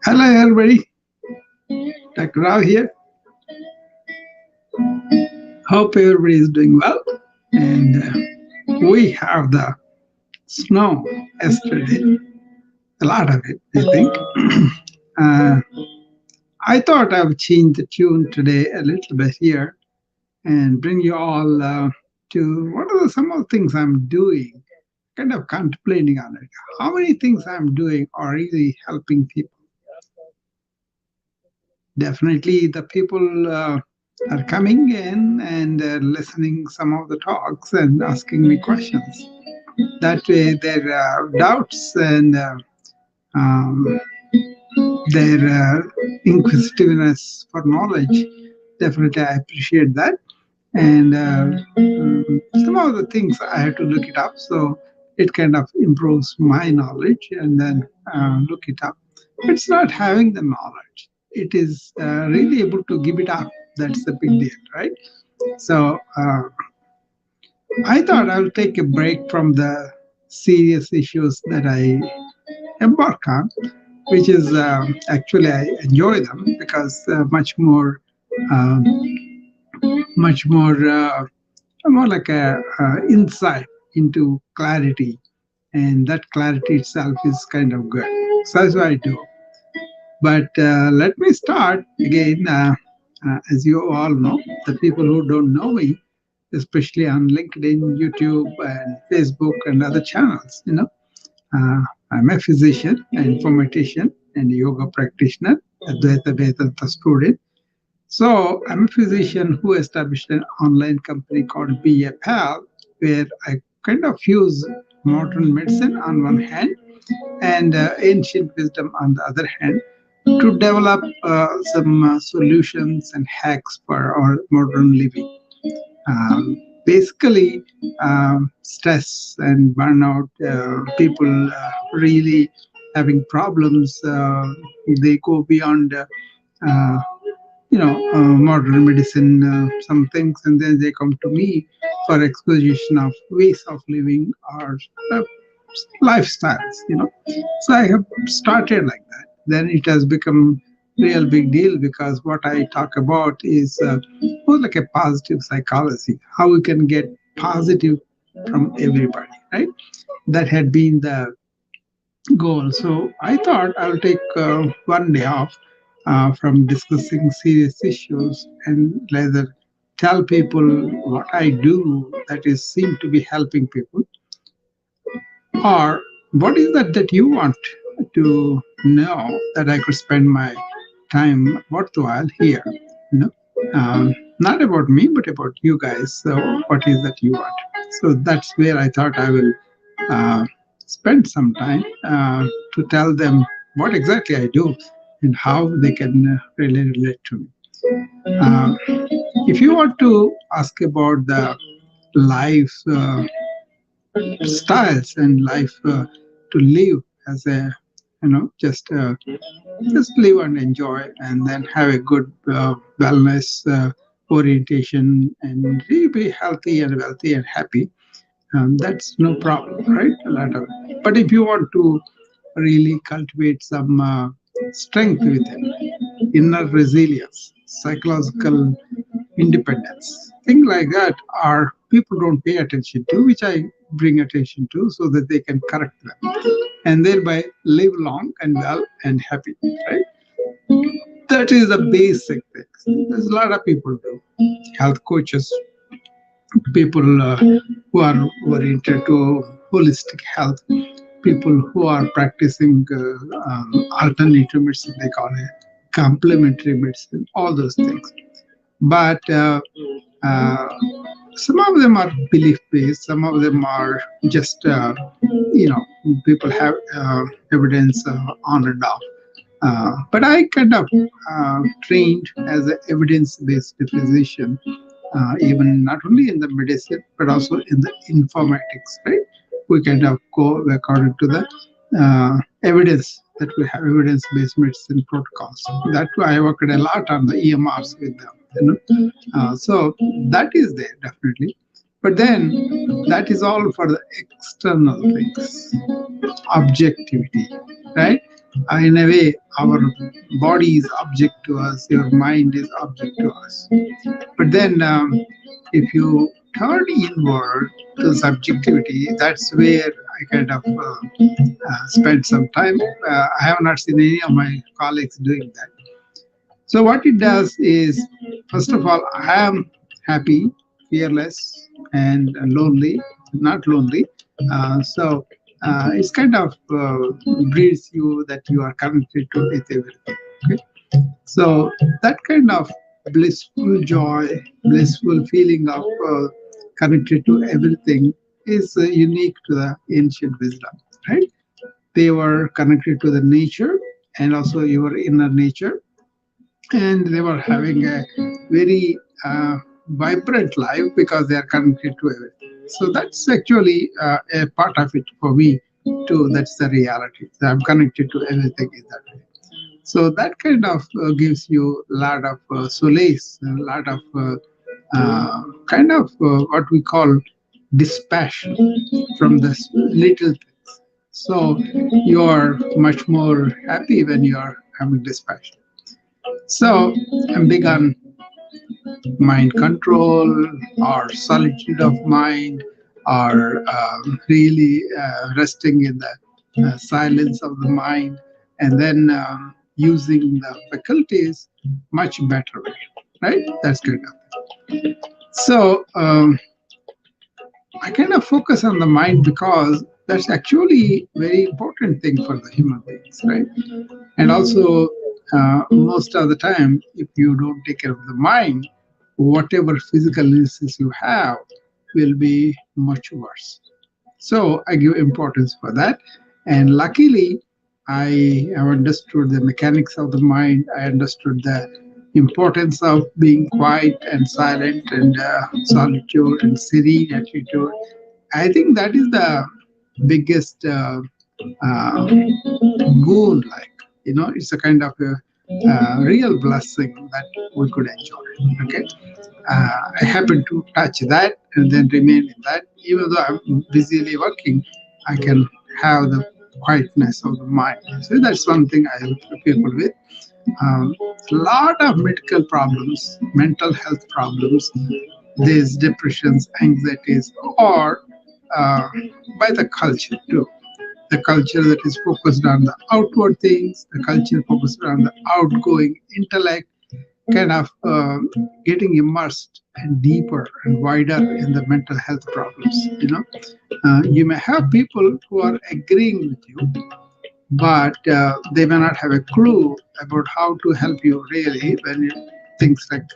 Hello, everybody. Dr. Rao here. Hope everybody is doing well. And we have the snow yesterday, a lot of it, I think. uh, I thought I would change the tune today a little bit here and bring you all to what are some of the things I'm doing, kind of contemplating on it. How many things I'm doing are really helping people? Definitely, the people are coming in and listening some of the talks and asking me questions. That way, their doubts and um, their inquisitiveness for knowledge, definitely I appreciate that. And some of the things I have to look it up, so it kind of improves my knowledge and then look it up. It's not having the knowledge, it is really able to give it up. That's the big deal, right? So I thought I'll take a break from the serious issues that I embark on, which is actually I enjoy them because um, much more like a insight into clarity, and that clarity itself is kind of good. So that's what I do. But let me start again. As you all know, the people who don't know me, especially on LinkedIn, YouTube, and Facebook, and other channels, uh, I'm a physician, an informatician, and a yoga practitioner, Advaita Vedanta student. So I'm a physician who established an online company called BFL, where I kind of fuse modern medicine on one hand and ancient wisdom on the other hand to develop some solutions and hacks for our modern living. Basically, stress and burnout, people really having problems, they go beyond. Uh, Modern medicine, some things, and then they come to me for exposition of ways of living or uh, lifestyles. So I have started like that. Then it has become real big deal because what I talk about is more like a positive psychology, how we can get positive from everybody, right? That had been the goal. So I thought I'll take one day off from discussing serious issues and rather tell people what I do that is seem to be helping people, or what is that you want to know that I could spend my time worthwhile here. You know, Not about me, but about you guys. So what is that you want? So that's where I thought I will uh, spend some time to tell them what exactly I do and how they can really relate to me. Uh, if you want to ask about the life styles and life to live as a just live and enjoy and then have a good wellness orientation and really be healthy and wealthy and happy, that's no problem, right? A lot of it. But if you want to really cultivate some strength within, inner resilience, psychological independence, things like that are people don't pay attention to, which I bring attention to so that they can correct them and thereby live long and well and happy, right? That is the basic thing. There's a lot of people do. Health coaches, people who are oriented to holistic health, people who are practicing alternative medicine, they call it complementary medicine, all those things. But uh, some of them are belief based, some of them are just, people have evidence on and off. But I kind of trained as an evidence based physician, even not only in the medicine, but also in the informatics, right? We kind of go according to the evidence that we have evidence based medicine protocols. That I worked a lot on the EMRs with them. So that is there definitely. But then that is all for the external things, objectivity, right? In a way, our body is object to us, your mind is object to us. But then, if you turn inward to subjectivity, that's where I kind of spent some time. I have not seen any of my colleagues doing that. So, what it does is, first of all, I am happy, fearless, and lonely, not lonely. It's kind of breeds you that you are connected to with everything. Okay? So that kind of blissful joy, blissful feeling of connected to everything is unique to the ancient wisdom, right? They were connected to the nature and also your inner nature, and they were having a very vibrant life because they are connected to everything. So that's actually a part of it for me too. That's the reality. So I'm connected to everything in that way. So that kind of gives you a lot of solace, a lot of kind of what we call dispassion from the little things. So you are much more happy when you are having dispassion. So I'm big on mind control or solitude of mind or really resting in the silence of the mind and then using the faculties much better way, right? That's good. So I kind of focus on the mind because that's actually very important thing for the human beings, right? And also, most of the time, if you don't take care of the mind, whatever physical illnesses you have will be much worse. So I give importance for that. And luckily, I have understood the mechanics of the mind. I understood the importance of being quiet and silent and solitude and serene attitude. I think that is the biggest uh, boon, like, it's a kind of a real blessing that we could enjoy. Okay, I happen to touch that and then remain in that. Even though I'm busily working, I can have the quietness of the mind. So that's one thing I help people with. Um, a lot of medical problems, mental health problems, these depressions, anxieties, or uh, by the culture too. The culture that is focused on the outward things, the culture focused on the outgoing intellect, kind of getting immersed and deeper and wider in the mental health problems. You may have people who are agreeing with you, but they may not have a clue about how to help you really when things like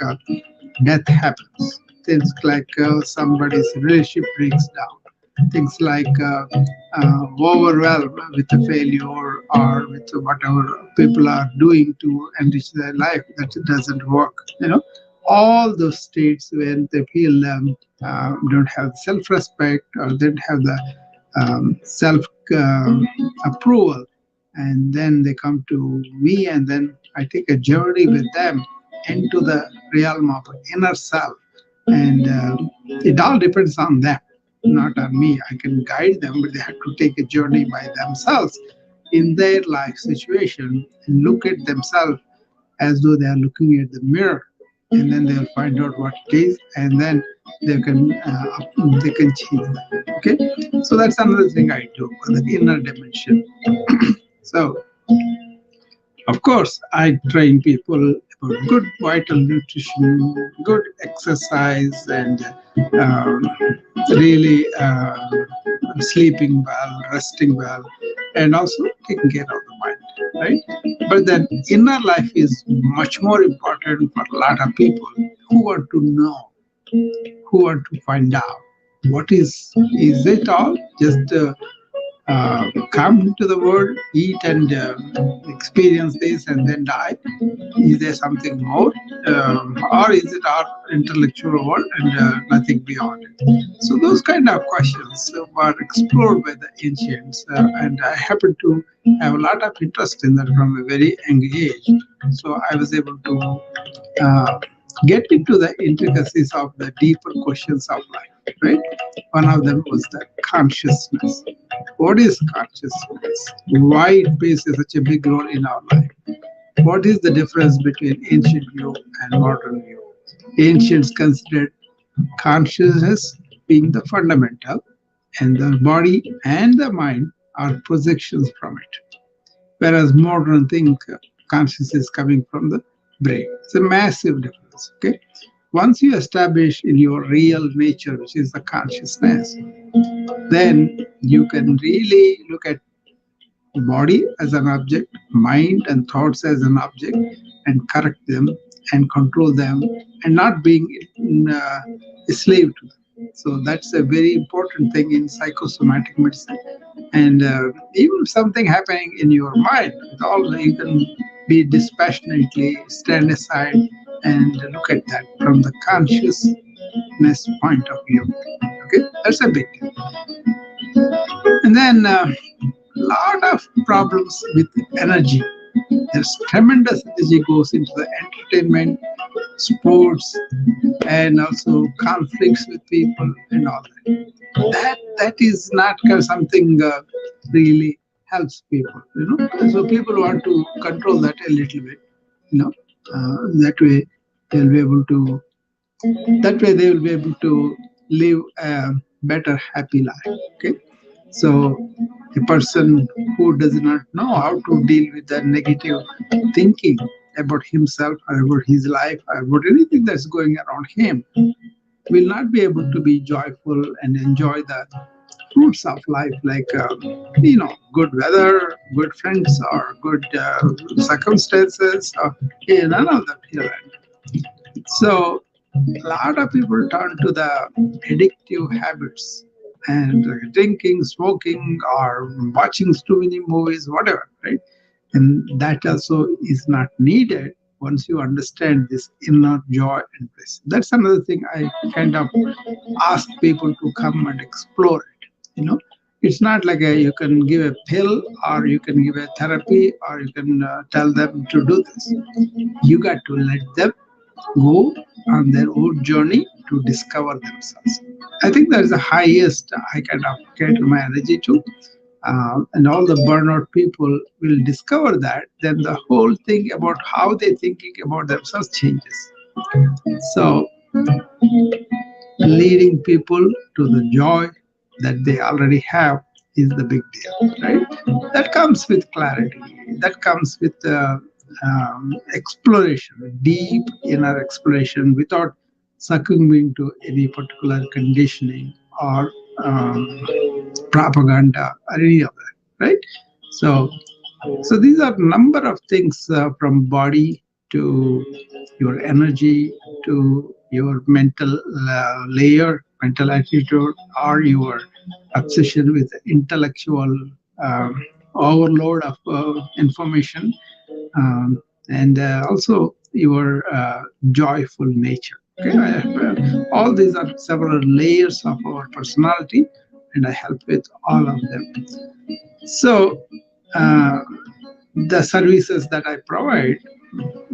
death happens, things like somebody's relationship breaks down, things like overwhelmed with the failure or with whatever people are doing to enrich their life that it doesn't work. All those states when they feel don't have self-respect or don't have the self approval, and then they come to me, and then I take a journey with them into the realm of inner self, and it all depends on them, not on me. I can guide them, but they have to take a journey by themselves in their life situation and look at themselves as though they are looking at the mirror, and then they'll find out what it is, and then they can change that. Okay, so that's another thing I do for the inner dimension. So of course, I train people about good vital nutrition, good exercise, and um, really sleeping well, resting well, and also taking care of the mind, right? But then inner life is much more important for a lot of people who want to know, who want to find out what is it all just come into the world, eat and experience this and then die? Is there something more? Or is it our intellectual world and nothing beyond it? So those kind of questions were explored by the ancients, and I happen to have a lot of interest in that from a very young age. So I was able to uh, get into the intricacies of the deeper questions of life. right? One of them was the consciousness. What is consciousness? Why it plays such a big role in our life? What is the difference between ancient view and modern view? Ancients considered consciousness being the fundamental, and the body and the mind are projections from it. Whereas modern think consciousness is coming from the brain. It's a massive difference. Okay, once you establish in your real nature, which is the consciousness, then you can really look at body as an object, mind and thoughts as an object, and correct them and control them, and not being a slave to them. So that's a very important thing in psychosomatic medicine. And even if something happening in your mind, also you can be dispassionately stand aside and look at that from the consciousness point of view. Okay, that's a big deal. And then lot of problems with energy. There's tremendous energy goes into the entertainment, sports, and also conflicts with people and all that. That is not something really helps people, So people want to control that a little bit, you know. That way they'll be able to. That way they will be able to live a better, happy life. Okay. So a person who does not know how to deal with the negative thinking about himself or about his life or about anything that's going around him will not be able to be joyful and enjoy the fruits of life, like good weather, good friends, or good circumstances, or none of that here. So a lot of people turn to the addictive habits and drinking, smoking, or watching too many movies, whatever, right? And that also is not needed once you understand this inner joy and bliss. That's another thing I kind of ask people to come and explore it. It's not like you can give a pill or you can give a therapy or you can tell them to do this. You got to let them go on their own journey to discover themselves. I think that is the highest I kind of cater my energy to. And all the burnout people will discover that, then the whole thing about how they thinking about themselves changes. So leading people to the joy that they already have is the big deal, right? That comes with clarity. That comes with exploration, deep inner exploration, without succumbing to any particular conditioning or propaganda or any of that, right? So, so these are number of things from body to your energy to your mental layer, mental attitude, or your obsession with intellectual um, overload of information, and also your joyful nature. Okay, all these are several layers of our personality, and I help with all of them. So, uh, the services that I provide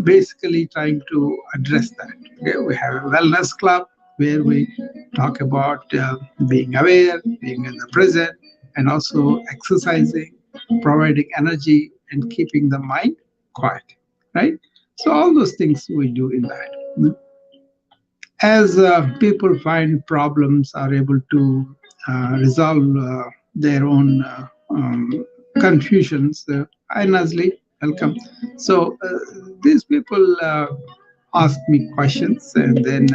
basically trying to address that. Okay, we have a wellness club where we talk about being aware, being in the present, and also exercising, providing energy, and keeping the mind quiet. Right. So all those things we do in that. As people find problems, are able to resolve their own confusions, hi Nazli, welcome. So these people ask me questions, and then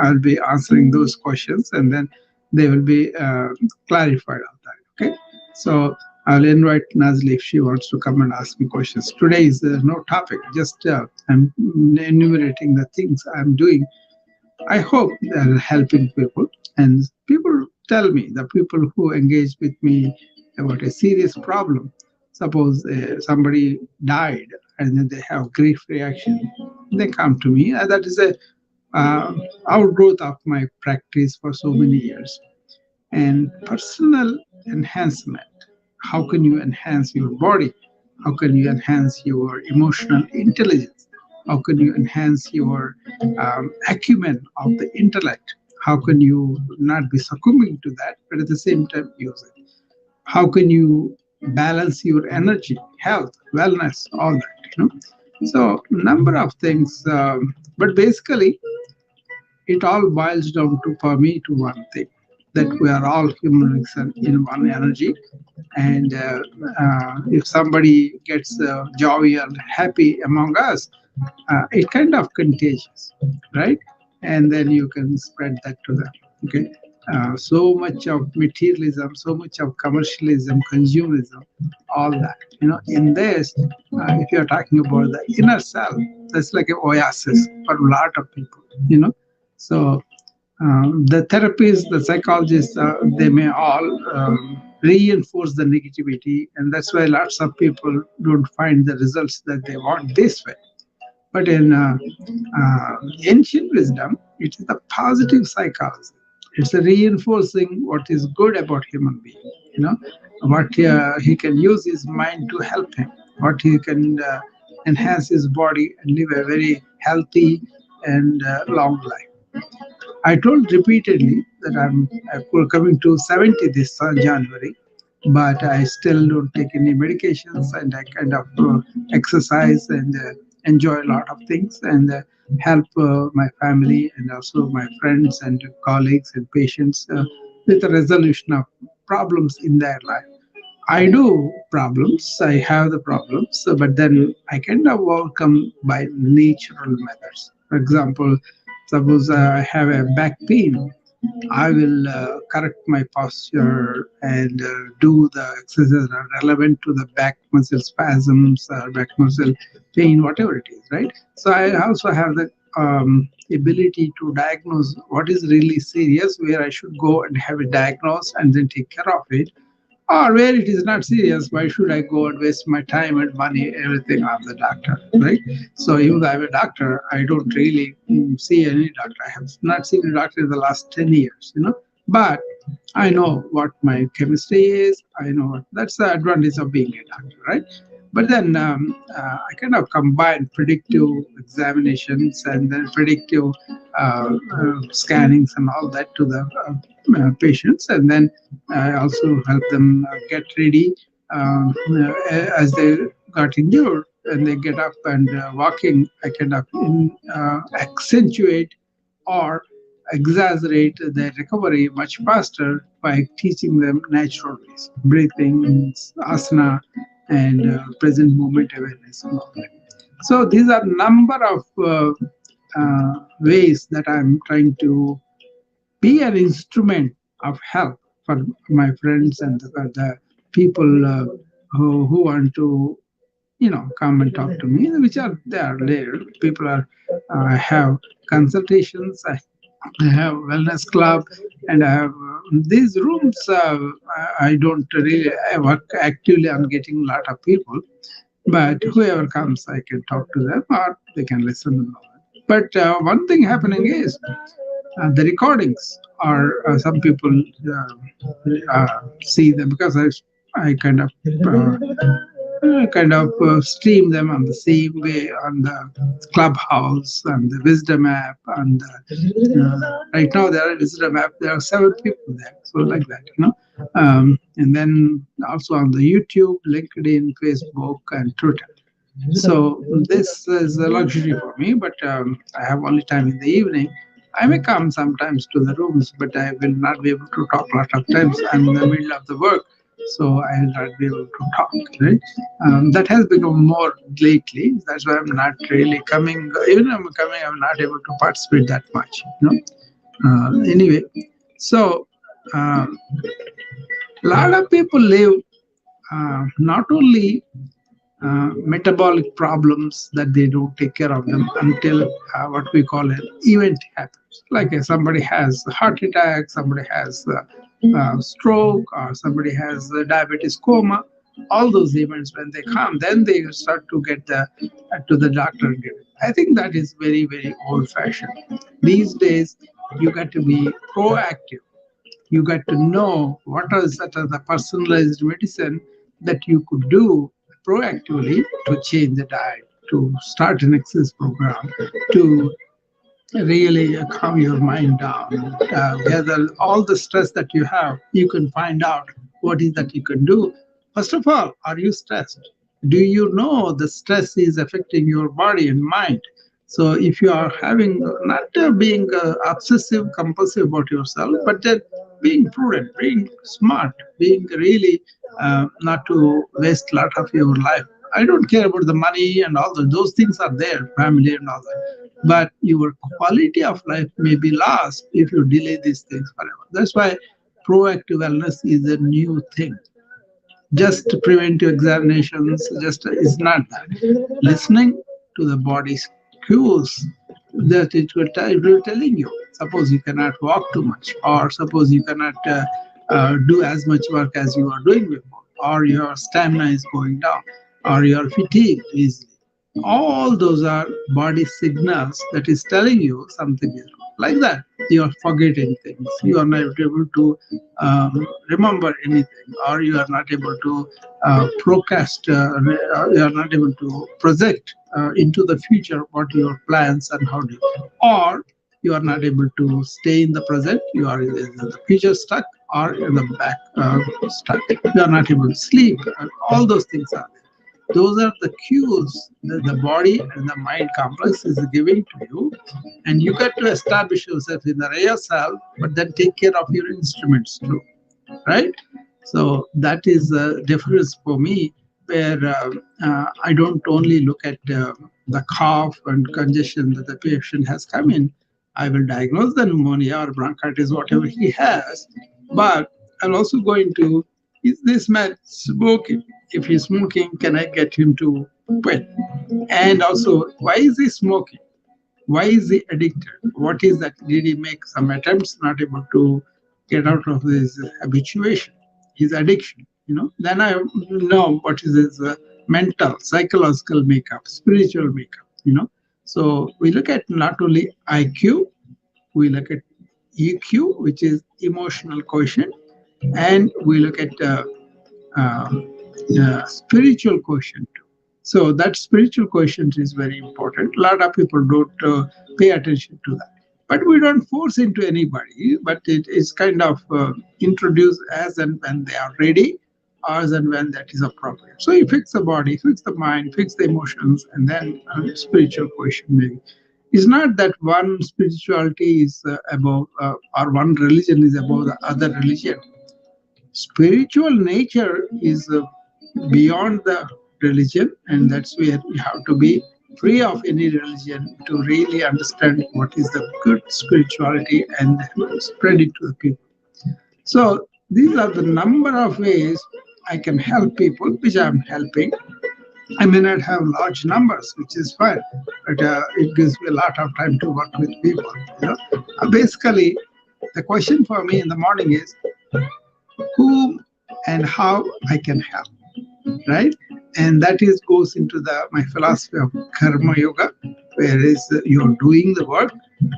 I'll be answering those questions, and then they will be clarified on that. Okay, so I'll invite Nazli if she wants to come and ask me questions. Today is no topic, just I'm enumerating the things I'm doing. I hope they're helping people. And people tell me, the people who engage with me about a serious problem, suppose somebody died and then they have grief reaction, they come to me. That is a outgrowth of my practice for so many years. And personal enhancement. How can you enhance your body? How can you enhance your emotional intelligence? How can you enhance your acumen of the intellect? How can you not be succumbing to that, but at the same time use it? How can you balance your energy, health, wellness, all that? So number of things, but basically it all boils down to, for me, to one thing, that we are all humans and in one energy. And if somebody gets jovial, happy among us, it kind of contagious, right? And then you can spread that to them. Okay. So much of materialism, so much of commercialism, consumerism, all that. In this, if you're talking about the inner self, that's like an oasis for a lot of people. So the therapists, the psychologists, they may all reinforce the negativity, and that's why lots of people don't find the results that they want this way. But in ancient wisdom, it is the positive psychology. It's a reinforcing what is good about human being. You know, what he can use his mind to help him, what he can enhance his body and live a very healthy and long life. I told repeatedly that I'm coming to 70 this January, but I still don't take any medications, and I kind of exercise and enjoy a lot of things, and help my family and also my friends and colleagues and patients with the resolution of problems in their life. I do problems, I have the problems, but then I kind of overcome by natural methods. For example, suppose I have a back pain, I will correct my posture and do the exercises that are relevant to the back muscle spasms, back muscle pain, whatever it is, right? So I also have the ability to diagnose what is really serious, where I should go and have it diagnosed and then take care of it, or where it is not serious, why should I go and waste my time and money, everything on the doctor, right? So even though I'm a doctor, I don't really see any doctor. I have not seen a doctor in the last 10 years. But I know what my chemistry is. I know that's the advantage of being a doctor, right? But then I kind of combine predictive examinations and then predictive scannings and all that to the patients, and then I also help them get ready as they got injured and they get up and walking. I kind of accentuate or exaggerate their recovery much faster by teaching them natural ways, breathing, asana, and present moment awareness and all that. So these are number of ways that I'm trying to be an instrument of help for my friends and the people who want to come and talk to me, which are there later. People are have consultations. I have wellness club, and I have these rooms. I don't really I work actively on getting a lot of people, but whoever comes, I can talk to them or they can listen and all that. But one thing happening is the recordings are some people see them because I kind of stream them on the same way on the Clubhouse and the Wisdom app and right now there are Wisdom app, there are 7 people there, so like that. And then also on the YouTube, LinkedIn, Facebook, and Twitter. So this is a luxury for me, but I have only time in the evening. I may come sometimes to the rooms, but I will not be able to talk a lot of times. I'm in the middle of the work, so I will not be able to talk. Right? That has become more lately. That's why I'm not really coming. Even if I'm coming, I'm not able to participate that much. Anyway, so a lot of people live not only metabolic problems that they don't take care of them until what we call an event happens. Like somebody has a heart attack, somebody has a stroke, or somebody has a diabetes coma. All those events, when they come, then they start to get to the doctor and get it. I think that is very, very old-fashioned. These days, you got to be proactive. You got to know what are such as the personalized medicine that you could do proactively to change the diet, to start an exercise program, to really calm your mind down. Whether all the stress that you have, you can find out what is that you can do. First of all, are you stressed? Do you know the stress is affecting your body and mind? So if you are having not being obsessive compulsive about yourself, but then being prudent, being smart, being really not to waste a lot of your life. I don't care about the money and all those things are there, family and all that, but your quality of life may be lost if you delay these things forever. That's why proactive wellness is a new thing. Just preventive examinations just is not that. Listening to the body's cues that it will telling you. Suppose you cannot walk too much, or suppose you cannot do as much work as you are doing before, or your stamina is going down, or you are fatigued easily. All those are body signals that is telling you something is wrong. Like that, you are forgetting things. You are not able to remember anything, or you are not able to procrast. You are not able to project into the future what your plans and how do you, or you are not able to stay in the present. You are in the future stuck, or in the back stuck. You are not able to sleep. All those things are there. Those are the cues that the body and the mind complex is giving to you, and you got to establish yourself in the real self, but then take care of your instruments too, right? So that is the difference for me, where I don't only look at the cough and congestion that the patient has come in. I will diagnose the pneumonia or bronchitis, whatever he has, but I'm also going to, is this man smoking? If he's smoking, can I get him to quit? And also, why is he smoking? Why is he addicted? What is that? Did he make some attempts, not able to get out of his habituation, his addiction? Then I know what is his mental, psychological makeup, spiritual makeup. So we look at not only IQ, we look at EQ, which is emotional quotient, and we look at um, spiritual quotient. So that spiritual quotient is very important. A lot of people don't pay attention to that. But we don't force into anybody, but it is kind of introduced as and when they are ready, as and when that is appropriate. So you fix the body, fix the mind, fix the emotions, and then spiritual quotient maybe. It's not that one spirituality is above, or one religion is above the other religion. Spiritual nature is beyond the religion, and that's where you have to be free of any religion to really understand what is the good spirituality and spread it to the people. So these are the number of ways I can help people, which I'm helping. I may not have large numbers, which is fine, but it gives me a lot of time to work with people. Basically, the question for me in the morning is who and how I can help, right? And that is goes into the my philosophy of karma yoga, where is you're doing the work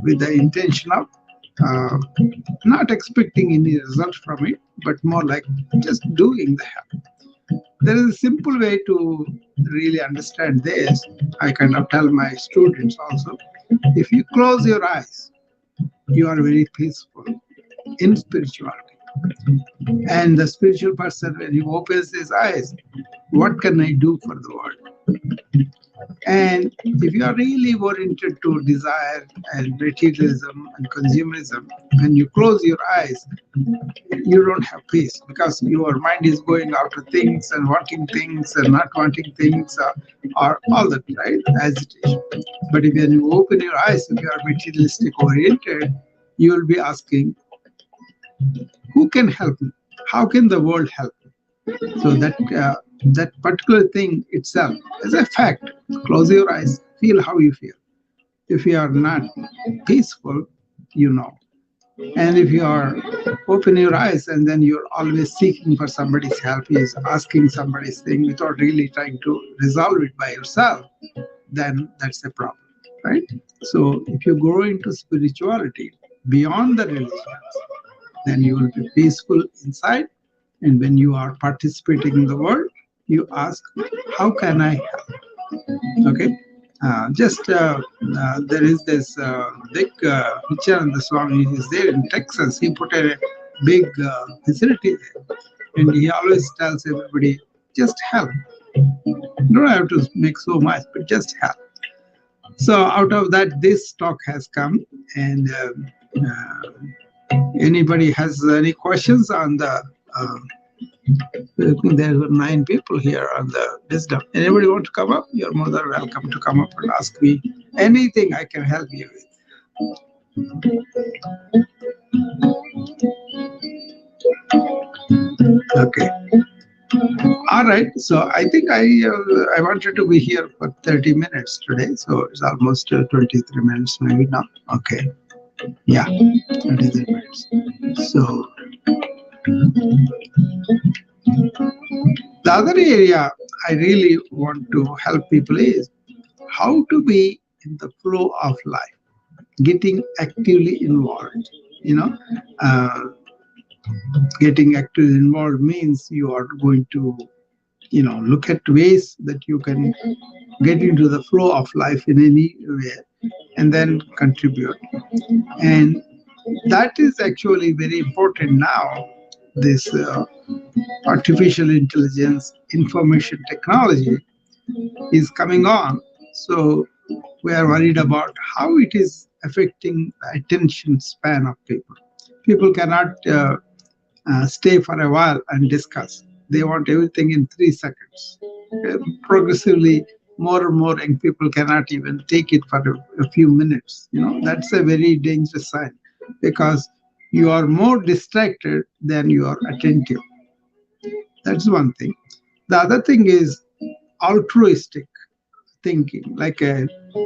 with the intention of uh, not expecting any result from it, but more like just doing the help. There is a simple way to really understand this. I kind of tell my students also, if you close your eyes, you are very peaceful in spirituality. And the spiritual person, when he opens his eyes, what can I do for the world? And if you are really oriented to desire and materialism and consumerism, when you close your eyes, you don't have peace because your mind is going after things and wanting things and not wanting things, or all that, right? Agitation. But if when you open your eyes, if you are materialistic oriented, you will be asking, who can help me? How can the world help me? So that particular thing itself is a fact. Close your eyes, feel how you feel. If you are not peaceful, you know. And if you are open your eyes and then you're always seeking for somebody's help, is asking somebody's thing without really trying to resolve it by yourself, then that's a problem, right? So if you grow into spirituality beyond the religions, then you will be peaceful inside. And when you are participating in the world, you ask, how can I help? Okay. There is this big Nityananda Swami is there in Texas. He put a big facility there, and he always tells everybody, just help. You don't have to make so much, but just help. So out of that, this talk has come, and anybody has any questions on the I think there were 9 people here on the wisdom. Anybody want to come up? You're more than welcome to come up and ask me anything I can help you with. Okay. All right. So I think I wanted to be here for 30 minutes today. So it's almost 23 minutes maybe now. Okay. Yeah, 23 minutes. So the other area I really want to help people is how to be in the flow of life, getting actively involved. You know, uh, getting actively involved means you are going to, look at ways that you can get into the flow of life in any way and then contribute. And that is actually very important now. This artificial intelligence, information technology is coming on. So we are worried about how it is affecting the attention span of people. People cannot stay for a while and discuss. They want everything in 3 seconds. Progressively, more and more young people cannot even take it for a few minutes. That's a very dangerous sign because you are more distracted than you are attentive. That's one thing. The other thing is altruistic thinking, like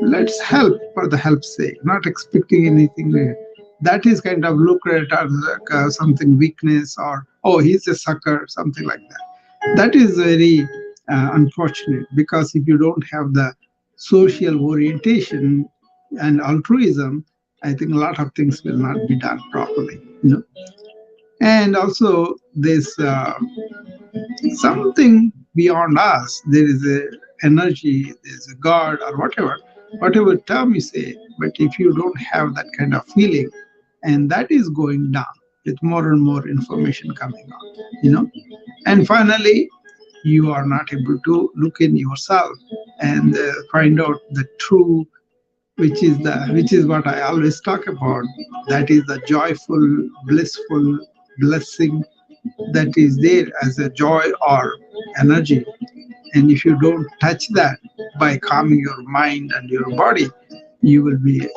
let's help for the help's sake, not expecting anything. That is kind of looked at as like, something weakness, or oh, he's a sucker, something like that. That is very unfortunate, because if you don't have the social orientation and altruism, I think a lot of things will not be done properly. And also this something beyond us. There is a energy, there's a God or whatever term you say. But if you don't have that kind of feeling, and that is going down with more and more information coming out. And finally, you are not able to look in yourself and find out the true, which is what I always talk about. That is the joyful, blissful blessing that is there as a joy or energy. And if you don't touch that by calming your mind and your body, you will be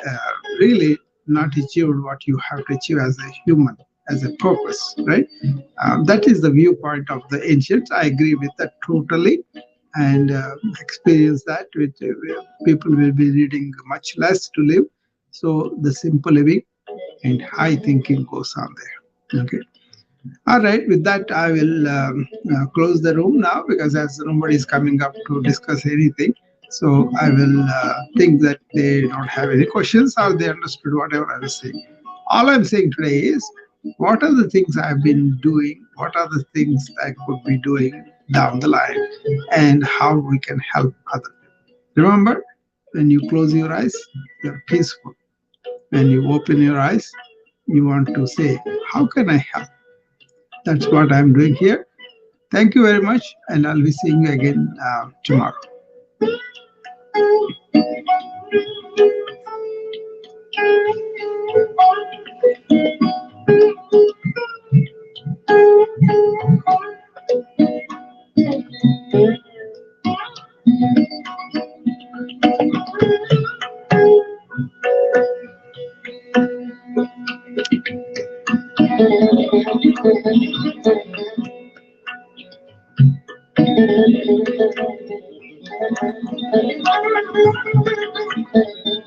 really not achieved what you have to achieve as a human, as a purpose, right? That is the viewpoint of the ancients. I agree with that totally, and experience that with people will be needing much less to live. So the simple living and high thinking goes on there. Okay. All right, with that, I will close the room now, because as nobody is coming up to discuss anything, so I will think that they don't have any questions or they understood whatever I was saying. All I'm saying today is, what are the things I've been doing? What are the things I could be doing down the line, and how we can help others? Remember, when you close your eyes, you're peaceful. When you open your eyes, you want to say, how can I help? That's what I'm doing here. Thank you very much, and I'll be seeing you again tomorrow.